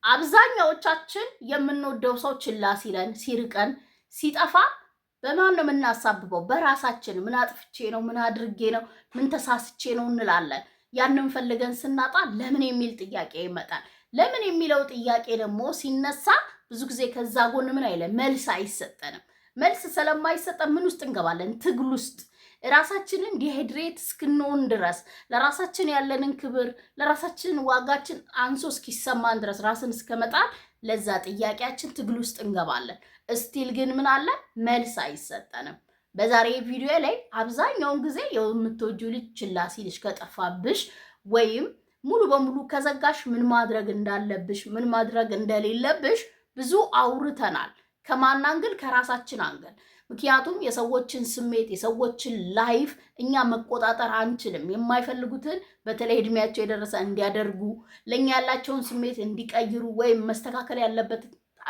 አብዛኛዎቻችን የምንወደው ሰው ችላ ሲለን ሲርቀን ሲጠፋ በማን ነው የምናሳብበው? በራሳችን። ምን አጥፍቼ ነው? ምን አድርጌ ነው? ምን ተሳስቼ ነው እንላለን። ያንን ፈልገን ስናጣ ለምን የሚል ጥያቄ ይመጣል። ለምን የሚለው ጥያቄ ደግሞ ሲነሳ ብዙ ጊዜ ከዛ ጎን ምን አይለ መልስ አይሰጠንም። መልስ ስለማይሰጠን ምን ውስጥ እንገባለን? ትግል ውስጥ ራሳችንን ዲሃይድሬት እስክንሆን ድረስ ለራሳችን ያለንን ክብር ለራሳችን ዋጋችን አንሶ እስኪሰማን ድረስ ራስን እስከመጣል ለዛ ጥያቄያችን ትግል ውስጥ እንገባለን። እስቲል ግን ምን አለ? መልስ አይሰጠንም። በዛሬ ቪዲዮ ላይ አብዛኛውን ጊዜ የምትወጂው ልጅ ችላ ሲልሽ ከጠፋብሽ ወይም ሙሉ በሙሉ ከዘጋሽ ምን ማድረግ እንዳለብሽ ምን ማድረግ እንደሌለብሽ ብዙ አውርተናል። ከማን አንግል? ከራሳችን አንግል። ምክንያቱም የሰዎችን ስሜት የሰዎችን ላይፍ እኛ መቆጣጠር አንችልም። የማይፈልጉትን በተለይ እድሜያቸው የደረሰ እንዲያደርጉ ለኛ ያላቸውን ስሜት እንዲቀይሩ ወይም መስተካከል ያለበት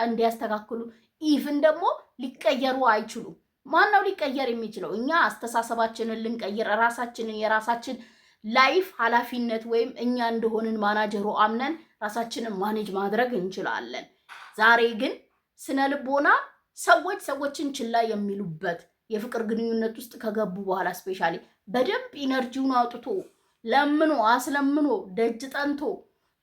እንዲያስተካክሉ ኢቭን ደግሞ ሊቀየሩ አይችሉም። ማነው ሊቀየር የሚችለው? እኛ አስተሳሰባችንን ልንቀይር ራሳችንን የራሳችን ላይፍ ኃላፊነት ወይም እኛ እንደሆንን ማናጀሩ አምነን ራሳችንን ማኔጅ ማድረግ እንችላለን። ዛሬ ግን ስነ ልቦና ሰዎችን ችላ የሚሉበት የፍቅር ግንኙነት ውስጥ ከገቡ በኋላ ስፔሻሊ በደንብ ኢነርጂውን አውጥቶ ለምኖ አስለምኖ ደጅ ጠንቶ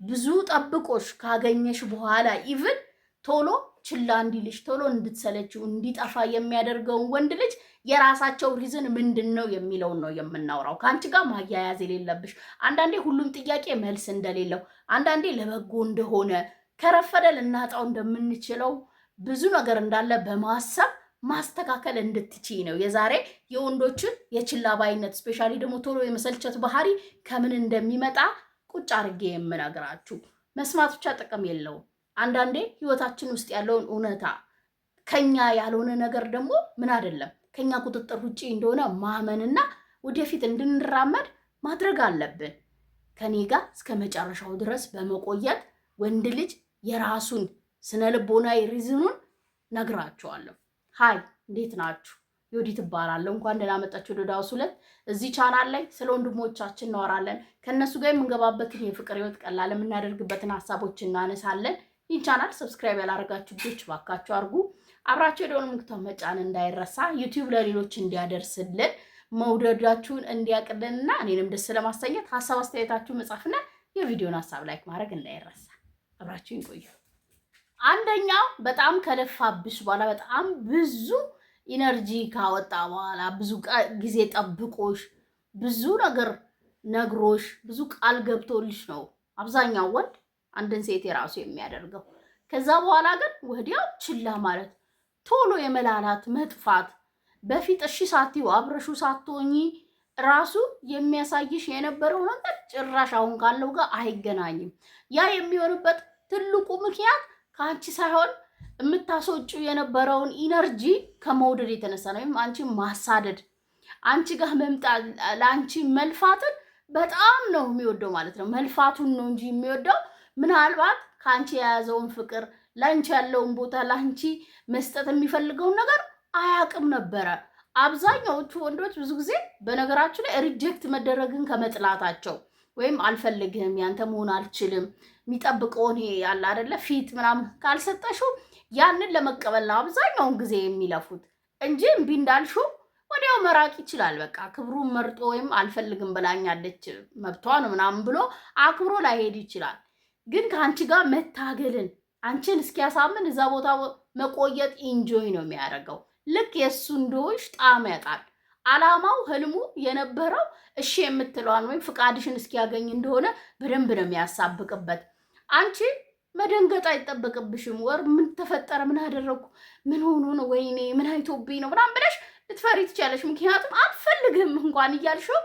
ብዙ ጠብቆሽ ካገኘሽ በኋላ ኢቭን ቶሎ ችላ እንዲልሽ ቶሎ እንድትሰለችው እንዲጠፋ የሚያደርገውን ወንድ ልጅ የራሳቸው ሪዝን ምንድነው የሚለውን ነው የምናወራው። ከአንቺ ጋር ማያያዝ የሌለብሽ አንዳንዴ ሁሉም ጥያቄ መልስ እንደሌለው አንዳንዴ ለበጎ እንደሆነ ከረፈደ ልናጣው እንደምንችለው ብዙ ነገር እንዳለ በማሰብ ማስተካከል እንድትችይ ነው የዛሬ የወንዶችን የችላ ባይነት ስፔሻሊ ደግሞ ቶሎ የመሰልቸት ባህሪ ከምን እንደሚመጣ ቁጭ አድርጌ የምነግራችሁ። መስማት ብቻ ጥቅም የለውም። አንዳንዴ ህይወታችን ውስጥ ያለውን እውነታ ከኛ ያልሆነ ነገር ደግሞ ምን አይደለም ከኛ ቁጥጥር ውጪ እንደሆነ ማመንና ወደፊት እንድንራመድ ማድረግ አለብን። ከኔ ጋር እስከ መጨረሻው ድረስ በመቆየት ወንድ ልጅ የራሱን ስነ ልቦናዊ ሪዝኑን ነግራችኋለሁ። ሃይ እንዴት ናችሁ? ዮዲት እባላለሁ። እንኳን ደህና መጣችሁ ወደ ዳውስ ሁለት። እዚህ ቻናል ላይ ስለ ወንድሞቻችን እናወራለን። ከነሱ ጋር የምንገባበትን የፍቅር ህይወት ቀላል የምናደርግበትን ሀሳቦች እናነሳለን። ይህን ቻናል ሰብስክራይብ ያላደረጋችሁ ልጆች ባካችሁ አድርጉ። አብራችሁ የደወል ምልክቱን መጫን እንዳይረሳ፣ ዩቲዩብ ለሌሎች እንዲያደርስልን መውደዳችሁን እንዲያቅልንና እኔንም ደስ ለማሰኘት ሀሳብ አስተያየታችሁን መጻፍና የቪዲዮን ሀሳብ ላይክ ማድረግ እንዳይረሳ። አብራችሁን ቆዩ። አንደኛው በጣም ከለፋብሽ በኋላ በጣም ብዙ ኢነርጂ ካወጣ በኋላ ብዙ ጊዜ ጠብቆሽ ብዙ ነገር ነግሮሽ ብዙ ቃል ገብቶልሽ ነው አብዛኛው ወንድ አንድን ሴት የራሱ የሚያደርገው። ከዛ በኋላ ግን ወዲያው ችላ ማለት፣ ቶሎ የመላላት መጥፋት፣ በፊት እሺ ሳትይው አብረሹ ሳትሆኚ ራሱ የሚያሳይሽ የነበረው ነገር ጭራሽ አሁን ካለው ጋር አይገናኝም። ያ የሚሆንበት ትልቁ ምክንያት ከአንቺ ሳይሆን የምታስወጪው የነበረውን ኢነርጂ ከመውደድ የተነሳ ነው። ወይም አንቺ ማሳደድ፣ አንቺ ጋር መምጣት፣ ለአንቺ መልፋትን በጣም ነው የሚወደው ማለት ነው። መልፋቱን ነው እንጂ የሚወደው ምናልባት ከአንቺ የያዘውን ፍቅር ለአንቺ ያለውን ቦታ ለአንቺ መስጠት የሚፈልገውን ነገር አያውቅም ነበረ። አብዛኛዎቹ ወንዶች ብዙ ጊዜ በነገራችሁ ላይ ሪጀክት መደረግን ከመጥላታቸው ወይም አልፈልግህም ያንተ መሆን አልችልም የሚጠብቀውን ይሄ ያለ አይደለ ፊት ምናምን ካልሰጠሽው ያንን ለመቀበል ነው አብዛኛውን ጊዜ የሚለፉት እንጂ እምቢ እንዳልሽው ወዲያው መራቅ ይችላል። በቃ ክብሩን መርጦ ወይም አልፈልግም ብላኛለች መብቷ ነው ምናምን ብሎ አክብሮ ላይሄድ ይችላል። ግን ከአንቺ ጋር መታገልን አንቺን እስኪያሳምን እዛ ቦታ መቆየት ኢንጆይ ነው የሚያደርገው። ልክ የእሱ እንደሆንሽ ጣዕም ያጣል። አላማው ህልሙ የነበረው እሺ የምትለዋን ወይም ፍቃድሽን እስኪያገኝ እንደሆነ በደንብ ነው የሚያሳብቅበት። አንቺ መደንገጥ አይጠበቅብሽም። ወር ምን ተፈጠረ፣ ምን አደረኩ፣ ምን ሆኖ ነው፣ ወይኔ ምን አይቶብኝ ነው ምናምን ብለሽ ልትፈሪ ትችያለሽ። ምክንያቱም አልፈልግም እንኳን እያልሽው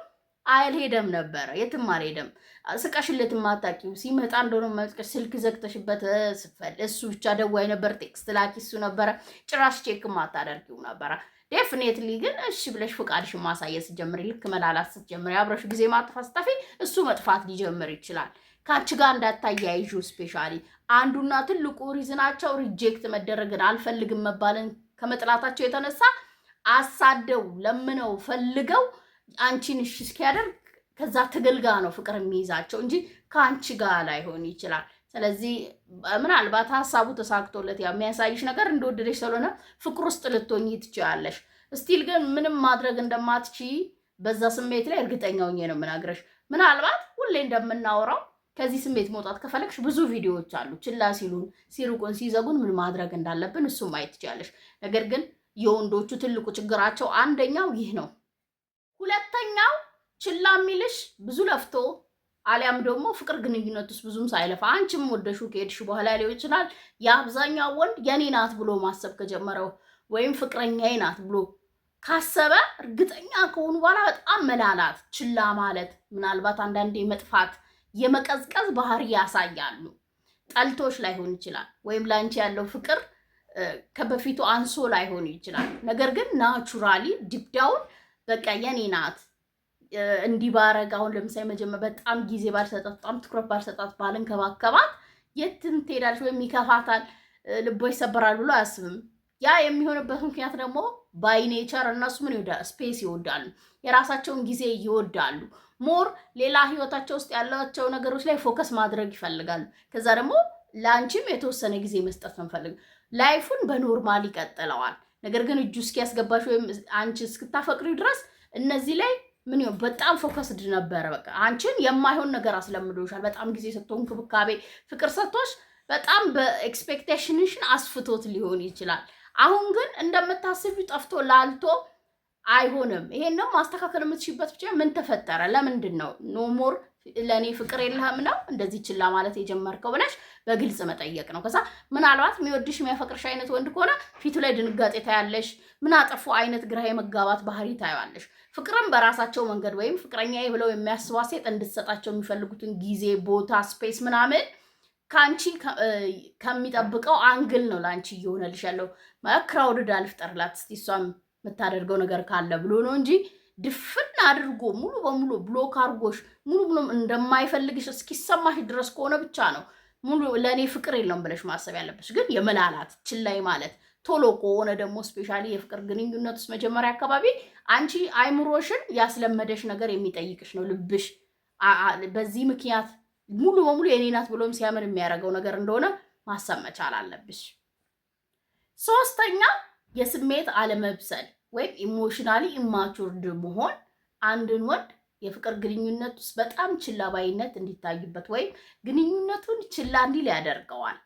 አልሄደም ነበረ፣ የትም አልሄደም። ስቀሽለት ማታቂው ሲመጣ እንደሆነ መልቀሽ ስልክ ዘግተሽበት ስፈል እሱ ብቻ ደዋይ ነበር፣ ቴክስት ላኪ እሱ ነበረ፣ ጭራሽ ቼክ ማታደርጊው ነበረ። ዴፍኔትሊ ግን እሺ ብለሽ ፍቃድሽ ማሳየት ስትጀምሪ፣ ልክ መላላት ስትጀምሪ፣ አብረሽ ጊዜ ማጥፋት ስጠፊ እሱ መጥፋት ሊጀምር ይችላል። ካንቺ ጋር እንዳታያይዡ። ስፔሻሊ አንዱና ትልቁ ሪዝናቸው ሪጀክት መደረግን አልፈልግም መባልን ከመጥላታቸው የተነሳ አሳደው ለምነው ፈልገው አንቺን እሺ እስኪያደርግ ከዛ ትግል ጋር ነው ፍቅር የሚይዛቸው እንጂ ከአንቺ ጋር ላይሆን ይችላል። ስለዚህ ምናልባት ሀሳቡ ተሳክቶለት የሚያሳይሽ ነገር እንደወደደሽ ስለሆነ ፍቅር ውስጥ ልትሆኚ ትችያለሽ። ስቲል ግን ምንም ማድረግ እንደማትቺ በዛ ስሜት ላይ እርግጠኛ ሆኜ ነው የምናግረሽ። ምናልባት ሁሌ እንደምናወራው ከዚህ ስሜት መውጣት ከፈለግሽ ብዙ ቪዲዮዎች አሉ። ችላ ሲሉን፣ ሲርቁን፣ ሲዘጉን ምን ማድረግ እንዳለብን እሱ ማየት ትችያለሽ። ነገር ግን የወንዶቹ ትልቁ ችግራቸው አንደኛው ይህ ነው። ሁለተኛው ችላ የሚልሽ ብዙ ለፍቶ አሊያም ደግሞ ፍቅር ግንኙነት ውስጥ ብዙም ሳይለፋ አንቺም ወደሹ ከሄድሽ በኋላ ሊሆን ይችላል። የአብዛኛው ወንድ የኔ ናት ብሎ ማሰብ ከጀመረው ወይም ፍቅረኛዬ ናት ብሎ ካሰበ እርግጠኛ ከሆኑ በኋላ በጣም መላላት፣ ችላ ማለት፣ ምናልባት አንዳንዴ መጥፋት፣ የመቀዝቀዝ ባህሪ ያሳያሉ። ጠልቶሽ ላይሆን ይችላል ወይም ላንቺ ያለው ፍቅር ከበፊቱ አንሶ ላይሆን ይችላል። ነገር ግን ናቹራሊ ዲፕዳውን በቃ የኔ ናት እንዲባረግ አሁን ለምሳሌ መጀመሪያ በጣም ጊዜ ባልሰጣት፣ በጣም ትኩረት ባልሰጣት፣ ባልንከባከባት የትን ትሄዳለች ወይም ይከፋታል፣ ልቦ ይሰበራል ብሎ አያስብም። ያ የሚሆንበት ምክንያት ደግሞ ባይ ኔቸር እነሱ ምን ይወዳሉ? ስፔስ ይወዳሉ። የራሳቸውን ጊዜ ይወዳሉ። ሞር ሌላ ህይወታቸው ውስጥ ያላቸው ነገሮች ላይ ፎከስ ማድረግ ይፈልጋሉ። ከዛ ደግሞ ለአንቺም የተወሰነ ጊዜ መስጠት ነው ፈልግ ላይፉን በኖርማል ይቀጥለዋል። ነገር ግን እጁ እስኪያስገባሽ ወይም አንቺ እስክታፈቅሪው ድረስ እነዚህ ላይ ምን ይሆን በጣም ፎከስድ ነበረ። በቃ አንቺን የማይሆን ነገር አስለምዶሻል። በጣም ጊዜ ሰጥቶ እንክብካቤ፣ ፍቅር ሰጥቶሽ በጣም በኤክስፔክቴሽንሽን አስፍቶት ሊሆን ይችላል። አሁን ግን እንደምታስቢው ጠፍቶ ላልቶ አይሆንም። ይሄንም ማስተካከል የምትሽበት ብቻ ምን ተፈጠረ? ለምንድን ነው ኖ ሞር ለእኔ ፍቅር የለህም ነው እንደዚህ ችላ ማለት የጀመርከው ብለሽ በግልጽ መጠየቅ ነው። ከዛ ምናልባት የሚወድሽ የሚያፈቅርሽ አይነት ወንድ ከሆነ ፊቱ ላይ ድንጋጤ ታያለሽ። ምን አጠፉ አይነት ግራ የመጋባት ባህሪ ታያለሽ። ፍቅርም በራሳቸው መንገድ ወይም ፍቅረኛዬ ብለው የሚያስቧት ሴት እንድትሰጣቸው የሚፈልጉትን ጊዜ፣ ቦታ፣ ስፔስ ምናምን ከአንቺ ከሚጠብቀው አንግል ነው ለአንቺ እየሆነልሽ ያለው። ክራውድድ አልፍጠርላት እስቲ እሷም የምታደርገው ነገር ካለ ብሎ ነው እንጂ ድፍን አድርጎ ሙሉ በሙሉ ብሎክ አድርጎሽ ሙሉ ብሎ እንደማይፈልግሽ እስኪሰማሽ ድረስ ከሆነ ብቻ ነው ሙሉ ለእኔ ፍቅር የለውም ብለሽ ማሰብ ያለብሽ። ግን የመላላት ችላይ ማለት ቶሎ ከሆነ ደግሞ ስፔሻሊ የፍቅር ግንኙነት ውስጥ መጀመሪያ አካባቢ አንቺ አይምሮሽን ያስለመደሽ ነገር የሚጠይቅሽ ነው ልብሽ። በዚህ ምክንያት ሙሉ በሙሉ የኔ ናት ብሎም ሲያምን የሚያደርገው ነገር እንደሆነ ማሰብ መቻል አለብሽ። ሶስተኛ የስሜት አለመብሰል ወይም ኢሞሽናሊ ኢማቹርድ መሆን አንድን ወንድ የፍቅር ግንኙነት ውስጥ በጣም ችላ ባይነት እንዲታይበት ወይም ግንኙነቱን ችላ እንዲል ያደርገዋል።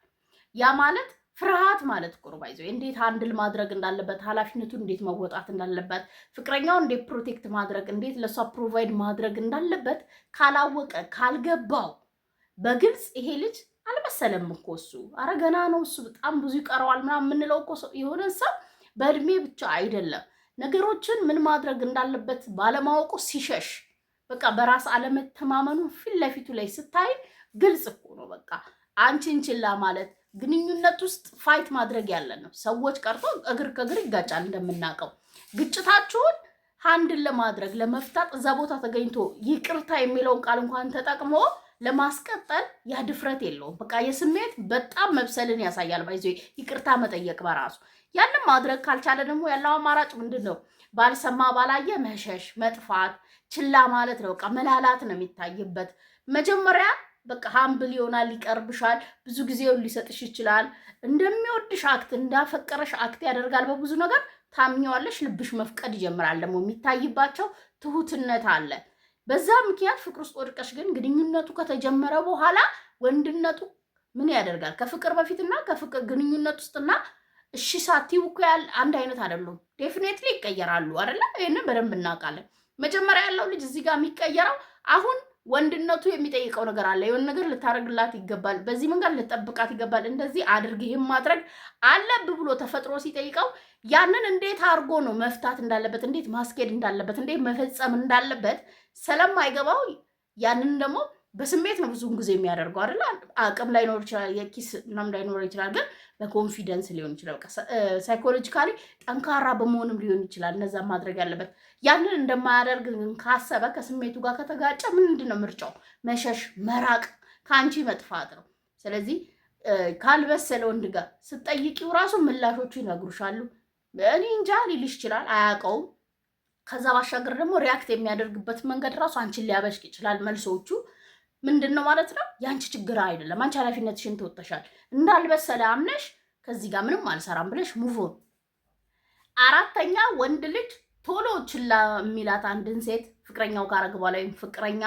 ያ ማለት ፍርሃት ማለት ቁርባይዞ እንዴት ሃንድል ማድረግ እንዳለበት፣ ኃላፊነቱን እንዴት መወጣት እንዳለበት፣ ፍቅረኛውን እንዴት ፕሮቴክት ማድረግ፣ እንዴት ለሷ ፕሮቫይድ ማድረግ እንዳለበት ካላወቀ ካልገባው በግልጽ ይሄ ልጅ አልመሰለም እኮ እሱ አረ ገና ነው እሱ በጣም ብዙ ይቀረዋል ምናምን የምንለው እኮ የሆነ ሰው በእድሜ ብቻ አይደለም ነገሮችን ምን ማድረግ እንዳለበት ባለማወቁ ሲሸሽ በቃ በራስ አለመተማመኑ ፊት ለፊቱ ላይ ስታይ ግልጽ እኮ ነው። በቃ አንቺን ችላ ማለት ግንኙነት ውስጥ ፋይት ማድረግ ያለ ነው። ሰዎች ቀርቶ እግር ከእግር ይጋጫል እንደምናውቀው። ግጭታችሁን ሃንድል ለማድረግ ለመፍታት እዛ ቦታ ተገኝቶ ይቅርታ የሚለውን ቃል እንኳን ተጠቅሞ ለማስቀጠል ያ ድፍረት የለውም። በቃ የስሜት በጣም መብሰልን ያሳያል። ባይዞ ይቅርታ መጠየቅ በራሱ ያንን ማድረግ ካልቻለ ደግሞ ያለው አማራጭ ምንድን ነው? ባልሰማ ባላየ መሸሽ፣ መጥፋት፣ ችላ ማለት ነው። በቃ መላላት ነው የሚታይበት። መጀመሪያ በቃ ሃምብል ይሆናል፣ ይቀርብሻል፣ ብዙ ጊዜውን ሊሰጥሽ ይችላል። እንደሚወድሽ አክት እንዳፈቀረሽ አክት ያደርጋል። በብዙ ነገር ታምኘዋለሽ፣ ልብሽ መፍቀድ ይጀምራል። ደግሞ የሚታይባቸው ትሁትነት አለ። በዛ ምክንያት ፍቅር ውስጥ ወድቀሽ ግን ግንኙነቱ ከተጀመረ በኋላ ወንድነቱ ምን ያደርጋል? ከፍቅር በፊትና ከፍቅር ግንኙነት ውስጥና እሺ ሳቲው እኮ አንድ አይነት አይደሉም። ዴፊኔትሊ ይቀየራሉ አይደለ? ይሄንን በደንብ እናውቃለን። መጀመሪያ ያለው ልጅ እዚህ ጋር የሚቀየረው አሁን ወንድነቱ የሚጠይቀው ነገር አለ። የሆነ ነገር ልታደርግላት ይገባል፣ በዚህ መንገድ ልጠብቃት ይገባል፣ እንደዚህ አድርግ፣ ይህም ማድረግ አለብህ ብሎ ተፈጥሮ ሲጠይቀው ያንን እንዴት አድርጎ ነው መፍታት እንዳለበት፣ እንዴት ማስኬድ እንዳለበት፣ እንዴት መፈጸም እንዳለበት ስለማይገባው ያንን ደግሞ በስሜት ነው ብዙውን ጊዜ የሚያደርገው አይደለ? አቅም ላይኖር ይችላል፣ የኪስ ምናምን ላይኖር ይችላል፣ ግን በኮንፊደንስ ሊሆን ይችላል። ሳይኮሎጂካሊ ጠንካራ በመሆንም ሊሆን ይችላል እነዛ ማድረግ ያለበት። ያንን እንደማያደርግ ካሰበ ከስሜቱ ጋር ከተጋጨ ምንድን ነው ምርጫው? መሸሽ፣ መራቅ፣ ከአንቺ መጥፋት ነው። ስለዚህ ካልበሰለ ወንድ ጋር ስትጠይቂው ራሱ ምላሾቹ ይነግሩሻሉ። እኔ እንጃ ሊልሽ ይችላል፣ አያውቀውም። ከዛ ባሻገር ደግሞ ሪያክት የሚያደርግበት መንገድ ራሱ አንቺን ሊያበሽቅ ይችላል መልሶቹ። ምንድነው ማለት ነው? ያንቺ ችግር አይደለም። አንቺ ኃላፊነትሽን ተወጥተሻል። እንዳልበሰለ አምነሽ ከዚህ ጋር ምንም አልሰራም ብለሽ ሙቮን። አራተኛ ወንድ ልጅ ቶሎ ችላ የሚላት አንድን ሴት ፍቅረኛው ካረገ በኋላ ወይም ፍቅረኛ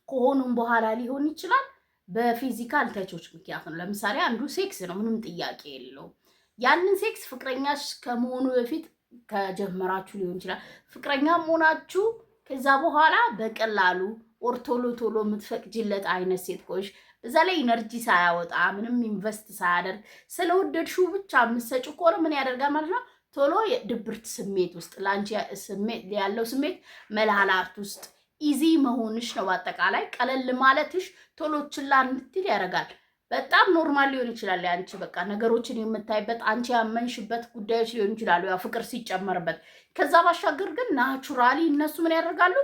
ከሆኑም በኋላ ሊሆን ይችላል በፊዚካል ተቾች ምክንያት ነው። ለምሳሌ አንዱ ሴክስ ነው፣ ምንም ጥያቄ የለውም። ያንን ሴክስ ፍቅረኛሽ ከመሆኑ በፊት ከጀመራችሁ ሊሆን ይችላል። ፍቅረኛ መሆናችሁ ከዛ በኋላ በቀላሉ ኦር ቶሎ ቶሎ የምትፈቅጅለት አይነት ሴት ኮሽ በዛ ላይ ኢነርጂ ሳያወጣ ምንም ኢንቨስት ሳያደርግ ስለወደድሽው ብቻ የምትሰጪው ከሆነ ምን ያደርጋል ማለት ነው? ቶሎ የድብርት ስሜት ውስጥ ላንቺ ስሜት ያለው ስሜት መላላት ውስጥ ኢዚ መሆንሽ ነው። በአጠቃላይ ቀለል ማለትሽ ቶሎ ችላ እንድትል ያደርጋል። በጣም ኖርማል ሊሆን ይችላል ያንቺ በቃ ነገሮችን የምታይበት አንቺ ያመንሽበት ጉዳዮች ሊሆን ይችላሉ፣ ያ ፍቅር ሲጨመርበት። ከዛ ባሻገር ግን ናቹራሊ እነሱ ምን ያደርጋሉ?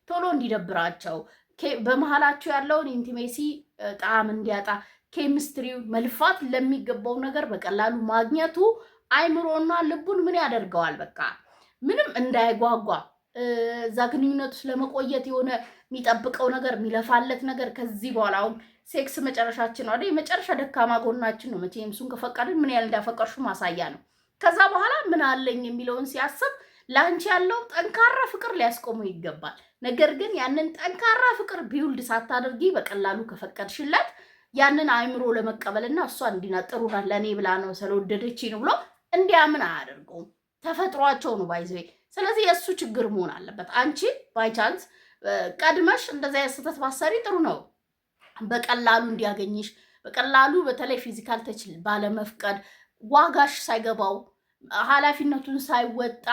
ቶሎ እንዲደብራቸው በመሀላቸው ያለውን ኢንቲሜሲ ጣዕም እንዲያጣ ኬሚስትሪው መልፋት ለሚገባው ነገር በቀላሉ ማግኘቱ አይምሮና ልቡን ምን ያደርገዋል? በቃ ምንም እንዳይጓጓ እዛ ግንኙነት ውስጥ ለመቆየት የሆነ የሚጠብቀው ነገር የሚለፋለት ነገር ከዚህ በኋላ አሁን ሴክስ መጨረሻችን ነው አይደል? የመጨረሻ ደካማ ጎናችን ነው። መቼም እሱን ከፈቀድን ምን ያህል እንዳፈቀርሹ ማሳያ ነው። ከዛ በኋላ ምን አለኝ የሚለውን ሲያስብ ለአንቺ ያለው ጠንካራ ፍቅር ሊያስቆመው ይገባል። ነገር ግን ያንን ጠንካራ ፍቅር ቢውልድ ሳታደርጊ በቀላሉ ከፈቀድሽለት ያንን አይምሮ ለመቀበልና እሷ እንዲናጥሩና ለኔ ብላ ነው ስለወደደች ነው ብሎ እንዲያምን አያደርገውም። ተፈጥሯቸው ነው ባይዘ። ስለዚህ የእሱ ችግር መሆን አለበት። አንቺ ባይቻንስ ቀድመሽ እንደዛ የስተት ባሰሪ ጥሩ ነው። በቀላሉ እንዲያገኝሽ በቀላሉ በተለይ ፊዚካል ተች ባለመፍቀድ ዋጋሽ ሳይገባው ኃላፊነቱን ሳይወጣ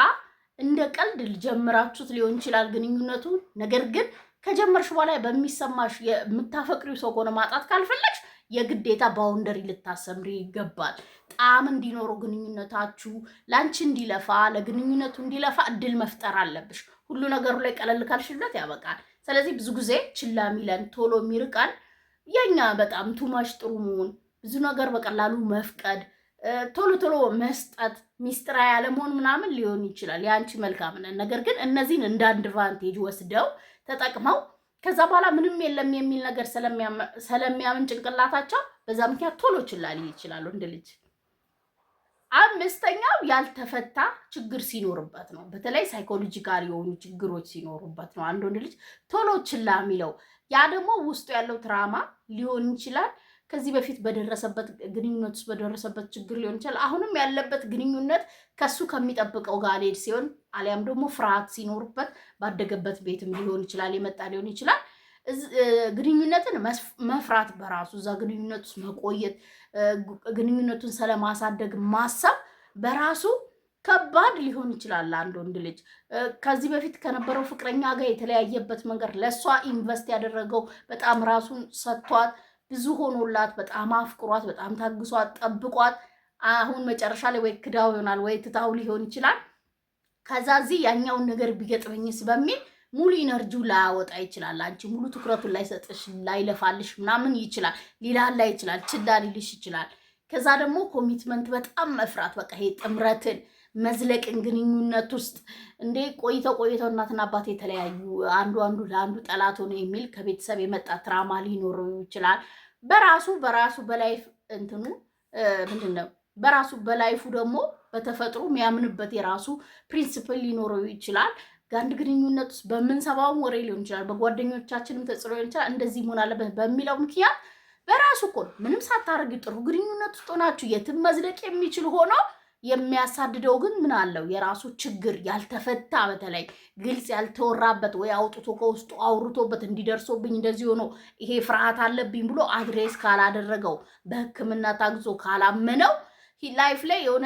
እንደ ቀልድ ጀምራችሁት ሊሆን ይችላል ግንኙነቱ። ነገር ግን ከጀመርሽ በኋላ በሚሰማሽ የምታፈቅሪው ሰው ከሆነ ማጣት ካልፈለግሽ የግዴታ ባውንደሪ ልታሰምሪ ይገባል። ጣዕም እንዲኖረው ግንኙነታችሁ ለአንቺ እንዲለፋ ለግንኙነቱ እንዲለፋ እድል መፍጠር አለብሽ። ሁሉ ነገሩ ላይ ቀለል ካልሽለት ያበቃል። ስለዚህ ብዙ ጊዜ ችላ ሚለን ቶሎ የሚርቃል የኛ በጣም ቱማሽ ጥሩ መሆን፣ ብዙ ነገር በቀላሉ መፍቀድ፣ ቶሎ ቶሎ መስጠት፣ ሚስጥራ ያለመሆን ምናምን ሊሆን ይችላል የአንቺ መልካምነት። ነገር ግን እነዚህን እንደ አድቫንቴጅ ወስደው ተጠቅመው ከዛ በኋላ ምንም የለም የሚል ነገር ስለሚያምን ጭንቅላታቸው በዛ ምክንያት ቶሎ ችላ ሊል ይችላሉ እንደ ልጅ። አምስተኛው ያልተፈታ ችግር ሲኖርበት ነው። በተለይ ሳይኮሎጂካል የሆኑ ችግሮች ሲኖሩበት ነው አንድ ወንድ ልጅ ቶሎ ችላ የሚለው። ያ ደግሞ ውስጡ ያለው ትራማ ሊሆን ይችላል። ከዚህ በፊት በደረሰበት ግንኙነት ውስጥ በደረሰበት ችግር ሊሆን ይችላል። አሁንም ያለበት ግንኙነት ከሱ ከሚጠብቀው ጋር ሊሄድ ሲሆን አሊያም ደግሞ ፍርሃት ሲኖርበት ባደገበት ቤትም ሊሆን ይችላል የመጣ ሊሆን ይችላል። ግንኙነትን መፍራት በራሱ እዛ ግንኙነት ውስጥ መቆየት ግንኙነቱን ስለማሳደግ ማሰብ በራሱ ከባድ ሊሆን ይችላል። አንድ ወንድ ልጅ ከዚህ በፊት ከነበረው ፍቅረኛ ጋር የተለያየበት መንገድ ለእሷ ኢንቨስት ያደረገው በጣም ራሱን ሰጥቷት ብዙ ሆኖላት በጣም አፍቅሯት በጣም ታግሷት ጠብቋት አሁን መጨረሻ ላይ ወይ ክዳው ይሆናል ወይ ትታው ሊሆን ይችላል። ከዛ እዚህ ያኛውን ነገር ቢገጥመኝስ በሚል ሙሉ ኢነርጂው ላያወጣ ይችላል። አንቺ ሙሉ ትኩረቱን ላይሰጥሽ ላይለፋልሽ ምናምን ይችላል። ሊላላ ይችላል። ችላ ሊልሽ ይችላል። ከዛ ደግሞ ኮሚትመንት በጣም መፍራት በቃ ይሄ ጥምረትን መዝለቅን ግንኙነት ውስጥ እንዴ ቆይተው እናትና አባት የተለያዩ አንዱ ለአንዱ ጠላት ሆነ የሚል ከቤተሰብ የመጣ ትራማ ሊኖረው ይችላል። በራሱ በላይፍ እንትኑ ምንድነው በራሱ በላይፉ ደግሞ በተፈጥሮ የሚያምንበት የራሱ ፕሪንሲፕል ሊኖረው ይችላል። አንድ ግንኙነት ውስጥ በምንሰባውም ወሬ ሊሆን ይችላል፣ በጓደኞቻችንም ተጽዕኖ ሊሆን ይችላል። እንደዚህ መሆን አለበት በሚለው ምክንያት በራሱ እኮ ምንም ሳታረግ ጥሩ ግንኙነት ውስጥ ሆናችሁ የትም መዝለቅ የሚችል ሆኖ የሚያሳድደው ግን ምን አለው? የራሱ ችግር ያልተፈታ በተለይ ግልጽ ያልተወራበት ወይ አውጥቶ ከውስጡ አውርቶበት እንዲደርሶብኝ እንደዚህ ሆኖ ይሄ ፍርሃት አለብኝ ብሎ አድሬስ ካላደረገው በሕክምና ታግዞ ካላመነው ላይፍ ላይ የሆነ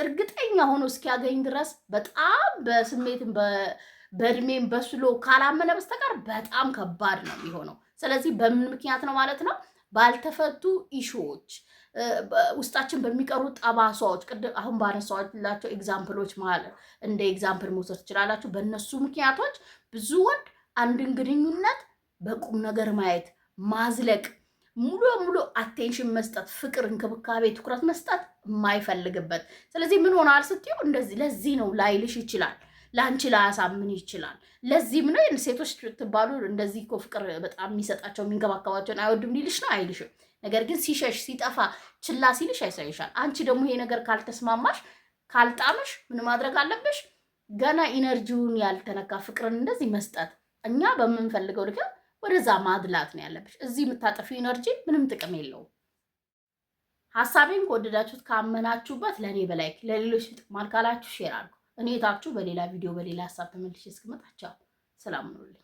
እርግጠኛ ሆኖ እስኪያገኝ ድረስ በጣም በስሜትም በእድሜም በስሎ ካላመነ በስተቀር በጣም ከባድ ነው የሚሆነው። ስለዚህ በምን ምክንያት ነው ማለት ነው? ባልተፈቱ ኢሹዎች ውስጣችን በሚቀሩ ጠባሳዎች አሁን ባነሳኋላቸው ኤግዛምፕሎች ማለት እንደ ኤግዛምፕል መውሰድ ትችላላችሁ። በእነሱ ምክንያቶች ብዙ ወንድ አንድን ግንኙነት በቁም ነገር ማየት ማዝለቅ ሙሉ አቴንሽን መስጠት ፍቅር፣ እንክብካቤ፣ ትኩረት መስጠት የማይፈልግበት ስለዚህ ምን ሆናል ስትዩ እንደዚህ ለዚህ ነው ላይልሽ ይችላል። ላንቺ ላያሳምን ይችላል። ለዚህም ነው ሴቶች ትባሉ እንደዚህ እኮ ፍቅር በጣም የሚሰጣቸው የሚንከባከባቸውን አይወዱም ሊልሽ ነው አይልሽም። ነገር ግን ሲሸሽ ሲጠፋ ችላ ሲልሽ ያሳይሻል። አንቺ ደግሞ ይሄ ነገር ካልተስማማሽ ካልጣምሽ ምን ማድረግ አለብሽ? ገና ኢነርጂውን ያልተነካ ፍቅርን እንደዚህ መስጠት እኛ በምንፈልገው ልክ ወደዛ ማድላት ነው ያለብሽ። እዚህ የምታጠፊው ኢነርጂ ምንም ጥቅም የለውም። ሀሳቤን ከወደዳችሁት ካመናችሁበት ለእኔ በላይ ለሌሎች ጥቅማል ካላችሁ ሼር አድርጉ። እኔ ታችሁ በሌላ ቪዲዮ በሌላ ሀሳብ ተመልሼ እስክመጣ ቻው፣ ሰላም ሁኑልኝ።